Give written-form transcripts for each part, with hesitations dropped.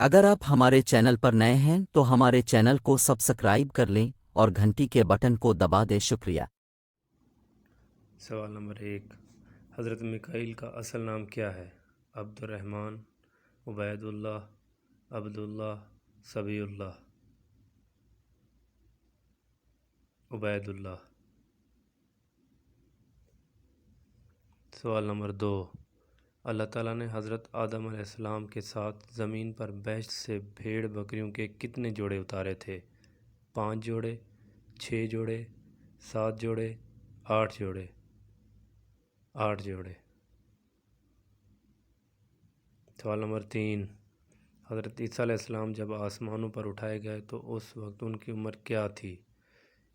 اگر آپ ہمارے چینل پر نئے ہیں تو ہمارے چینل کو سبسکرائب کر لیں اور گھنٹی کے بٹن کو دبا دیں شکریہ۔ سوال نمبر 1، حضرت میکائیل کا اصل نام کیا ہے؟ عبد الرحمن، عبید اللہ، عبداللہ، صبی اللہ۔ عبید اللہ۔ سوال نمبر 2، اللہ تعالیٰ نے حضرت آدم علیہ السلام کے ساتھ زمین پر بہشت سے بھیڑ بکریوں کے کتنے جوڑے اتارے تھے؟ 5 جوڑے، 6 جوڑے، 7 جوڑے، 8 جوڑے؟ 8 جوڑے۔ سوال نمبر 3، حضرت عیسیٰ علیہ السلام جب آسمانوں پر اٹھائے گئے تو اس وقت ان کی عمر کیا تھی؟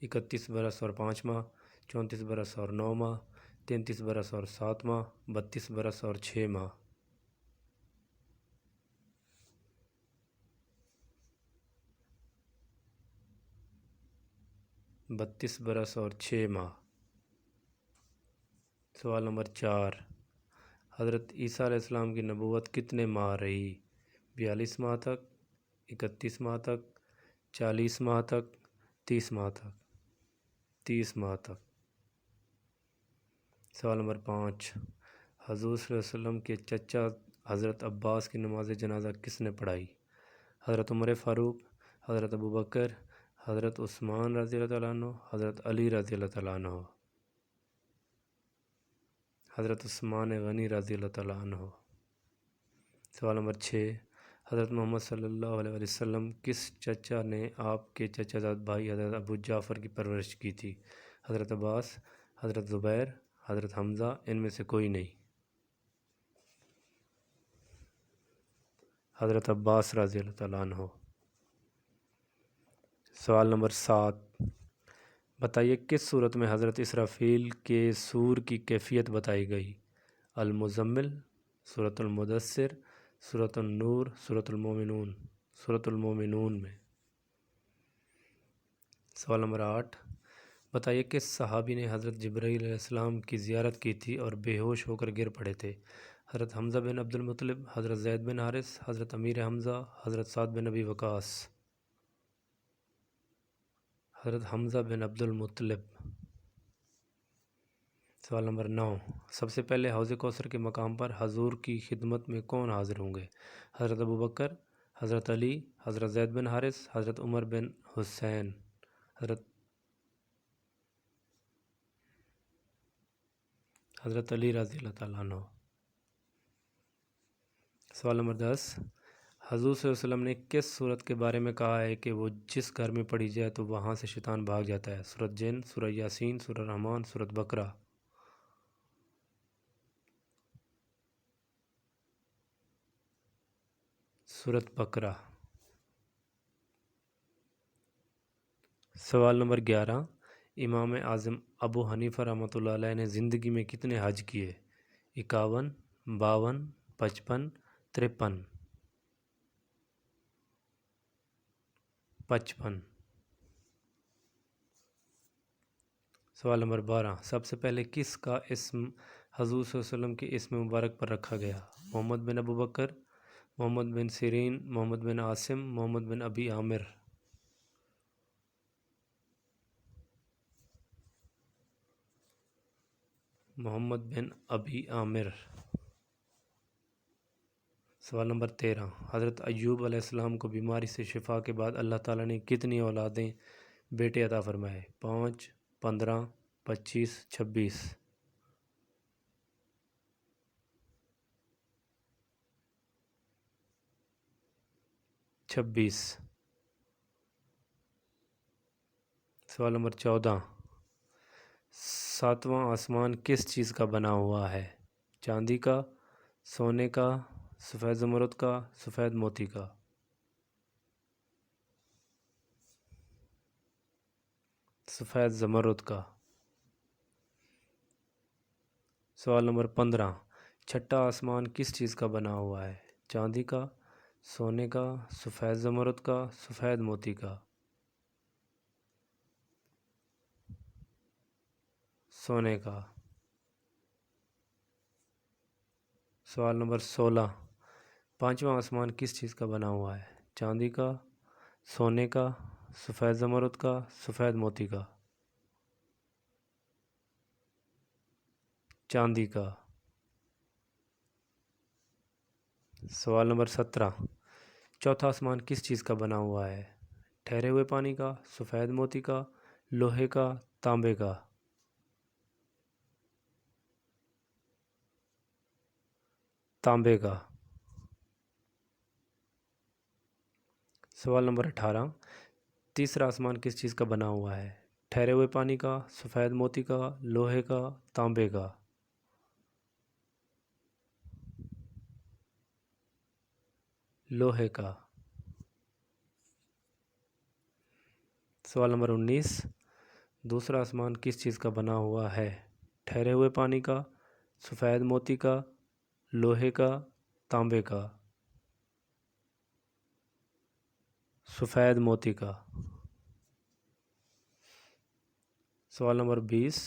31 برس اور 5 ماہ، 34 برس اور 9 ماہ، 33 برس اور 7 ماہ، 32 برس اور 6 ماہ؟ 32 برس اور 6 ماہ۔ سوال نمبر 4، حضرت عیسیٰ علیہ السلام کی نبوت کتنے ماہ رہی؟ 42 ماہ تک، 31 ماہ تک، 40 ماہ تک، 30 ماہ تک؟ 30 ماہ تک۔ سوال نمبر 5، حضور صلی اللہ علیہ وسلم کے چچا حضرت عباس کی نماز جنازہ کس نے پڑھائی؟ حضرت عمر فاروق، حضرت ابوبکر، حضرت عثمان رضی اللہ تعالیٰ عنہ، حضرت علی رضی اللہ تعالیٰ عنہ؟ حضرت عثمان غنی رضی اللہ تعالیٰ عنہ۔ سوال نمبر 6، حضرت محمد صلی اللہ علیہ وسلم کس چچا نے آپ کے چچا زاد بھائی حضرت ابو جعفر کی پرورش کی تھی؟ حضرت عباس، حضرت زبیر، حضرت حمزہ، ان میں سے کوئی نہیں؟ حضرت عباس رضی اللہ تعالیٰ عنہ۔ سوال نمبر 7، بتائیے کس صورت میں حضرت اسرافیل کے صور کی کیفیت بتائی گئی؟ المزمل، سورۃ المدثر، سورۃ النور، سورۃ المومنون؟ سورۃ المومنون میں۔ سوال نمبر 8، بتائیے کس صحابی نے حضرت جبرائیل علیہ السلام کی زیارت کی تھی اور بے ہوش ہو کر گر پڑے تھے؟ حضرت حمزہ بن عبد المطلب، حضرت زید بن حارث، حضرت امیر حمزہ، حضرت سعد بن ابی وقاص؟ حضرت حمزہ بن عبد المطلب۔ سوال نمبر 9، سب سے پہلے حوض کوثر کے مقام پر حضور کی خدمت میں کون حاضر ہوں گے؟ حضرت ابوبکر، حضرت علی، حضرت زید بن حارث، حضرت عمر بن حسین؟ حضرت علی رضی اللہ تعالیٰ عنہ۔ سوال نمبر 10، حضور صلی اللہ علیہ وسلم نے کس صورت کے بارے میں کہا ہے کہ وہ جس گھر میں پڑھی جائے تو وہاں سے شیطان بھاگ جاتا ہے؟ سورۃ جن، سورہ یاسین، سورہ رحمان، سورۃ بقرہ؟ سورۃ بقرہ۔ سوال نمبر 11، امام اعظم ابو حنیفہ رحمۃ اللہ علیہ نے زندگی میں کتنے حج کیے؟ 51، 52، 55، 53؟ 55۔ سوال نمبر 12، سب سے پہلے کس کا اسم حضور صلی اللہ علیہ وسلم کے اسم مبارک پر رکھا گیا؟ محمد بن ابو بکر، محمد بن سیرین، محمد بن عاصم، محمد بن ابی عامر؟ محمد بن ابی عامر۔ سوال نمبر 13، حضرت ایوب علیہ السلام کو بیماری سے شفا کے بعد اللہ تعالیٰ نے کتنی اولادیں بیٹے عطا فرمائے؟ 5، 15، 25، 26؟ 26۔ سوال نمبر 14، ساتواں آسمان کس چیز کا بنا ہوا ہے؟ چاندی کا، سونے کا، سفید زمرد کا، سفید موتی کا؟ سفید زمرد کا۔ سوال نمبر 15، چھٹا آسمان کس چیز کا بنا ہوا ہے؟ چاندی کا، سونے کا، سفید زمرد کا، سفید موتی کا؟ سونے کا۔ سوال نمبر 16، پانچواں آسمان کس چیز کا بنا ہوا ہے؟ چاندی کا، سونے کا، سفید زمرد کا، سفید موتی کا؟ چاندی کا۔ سوال نمبر 17، چوتھا آسمان کس چیز کا بنا ہوا ہے؟ ٹھہرے ہوئے پانی کا، سفید موتی کا، لوہے کا، تانبے کا؟ تانبے کا۔ سوال نمبر 18، تیسرا آسمان کس چیز کا بنا ہوا ہے؟ ٹھہرے ہوئے پانی کا، سفید موتی کا، لوہے کا، تانبے کا؟ لوہے کا۔ سوال نمبر 19، دوسرا آسمان کس چیز کا بنا ہوا ہے؟ ٹھہرے ہوئے پانی کا، سفید موتی کا، لوہے کا، تانبے کا؟ سفید موتی کا۔ سوال نمبر 20،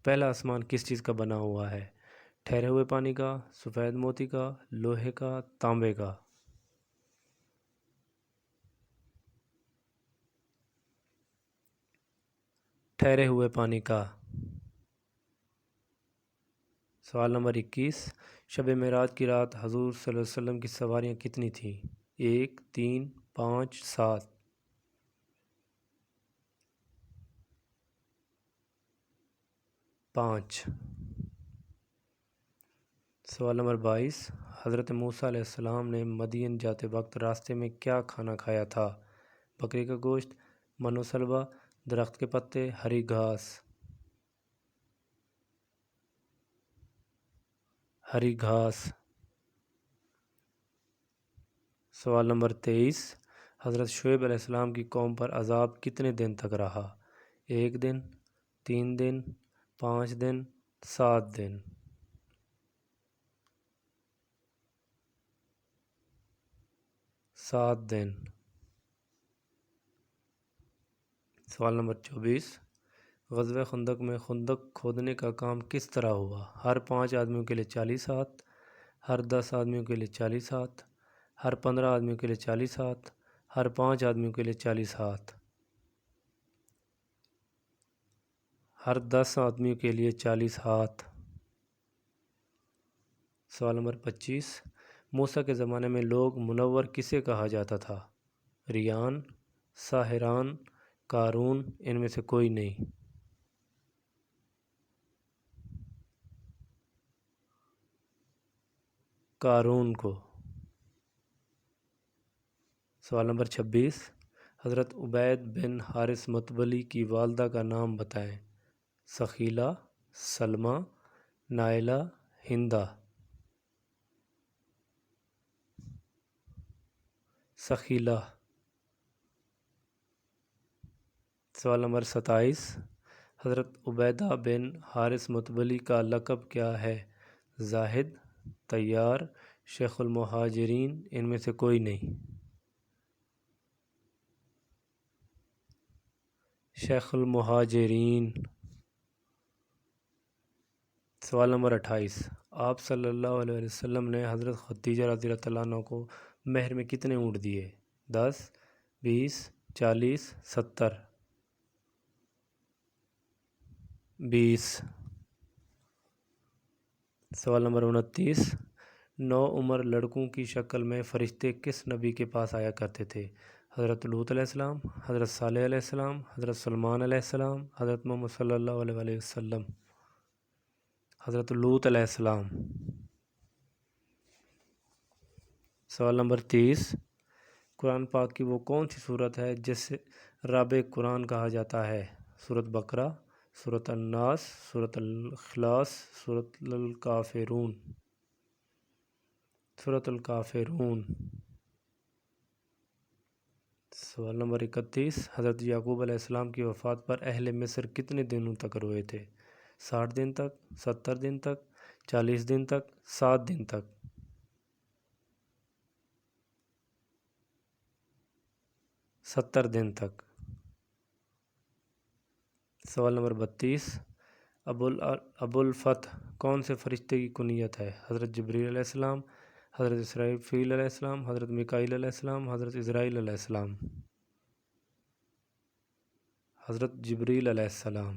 پہلا آسمان کس چیز کا بنا ہوا ہے؟ ٹھہرے ہوئے پانی کا، سفید موتی کا، لوہے کا، تانبے کا؟ ٹھہرے ہوئے پانی کا۔ سوال نمبر 21، شب معراج کی رات حضور صلی اللہ علیہ وسلم کی سواریاں کتنی تھیں؟ 1، 3، 5، 7؟ 5۔ سوال نمبر 22، حضرت موسیٰ علیہ السلام نے مدین جاتے وقت راستے میں کیا کھانا کھایا تھا؟ بکری کا گوشت، من و سلوہ، درخت کے پتے، ہری گھاس؟ ہری گھاس۔ سوال نمبر 23، حضرت شعیب علیہ السلام کی قوم پر عذاب کتنے دن تک رہا؟ 1 دن، 3 دن، 5 دن، 7 دن؟ 7 دن۔ سوال نمبر 24، غزوہ خندق میں خندق کھودنے کا کام کس طرح ہوا؟ ہر 5 آدمیوں کے لیے 40 ہاتھ، ہر 10 آدمیوں کے لیے 40 ہاتھ، ہر 15 آدمیوں کے لیے 40 ہاتھ، ہر 5 آدمیوں کے لیے 40 ہاتھ؟ ہر 10 آدمیوں کے لیے 40 ہاتھ۔ سوال نمبر 25، موسیٰ کے زمانے میں لوگ منور کسے کہا جاتا تھا؟ ریان، ساحران، قارون، ان میں سے کوئی نہیں؟ قارون کو۔ سوال نمبر 26، حضرت عبید بن حارث مطبلی کی والدہ کا نام بتائیں۔ ثقیلہ، سلمہ، نائلہ، ہندہ؟ ثقیلہ۔ سوال نمبر 27، حضرت عبیدہ بن حارث مطبلی کا لقب کیا ہے؟ زاہد، طیار، شیخ المہاجرین، ان میں سے کوئی نہیں؟ شیخ المہاجرین۔ سوال نمبر 28، آپ صلی اللہ علیہ وسلم نے حضرت خدیجہ رضی اللہ عنہ کو مہر میں کتنے اونٹ دیے؟ 10، 20، 40، 70؟ 20۔ سوال نمبر 29، 9 عمر لڑکوں کی شکل میں فرشتے کس نبی کے پاس آیا کرتے تھے؟ حضرت لوط علیہ السلام، حضرت صالح علیہ السلام، حضرت سلمان علیہ السلام، حضرت محمد صلی اللہ علیہ وسلم؟ حضرت لوط علیہ السلام۔ سوال نمبر 30، قرآن پاک کی وہ کون سی صورت ہے جسے رابع قرآن کہا جاتا ہے؟ سورۃ بقرہ، سورۃ الناس، سورۃ الاخلاص، سورۃ الکافرون؟ سورۃ الکافرون۔ سوال نمبر 31، حضرت یعقوب علیہ السلام کی وفات پر اہل مصر کتنے دنوں تک روئے تھے؟ 60 دن تک، 70 دن تک، 40 دن تک، 7 دن تک؟ 70 دن تک۔ سوال نمبر 32، ابو الفتح کون سے فرشتے کی کنیت ہے؟ حضرت جبریل علیہ السلام، حضرت اسرافیل علیہ السلام، حضرت میکائیل علیہ السلام، حضرت اسرائیل علیہ السلام، حضرت جبریل علیہ السلام،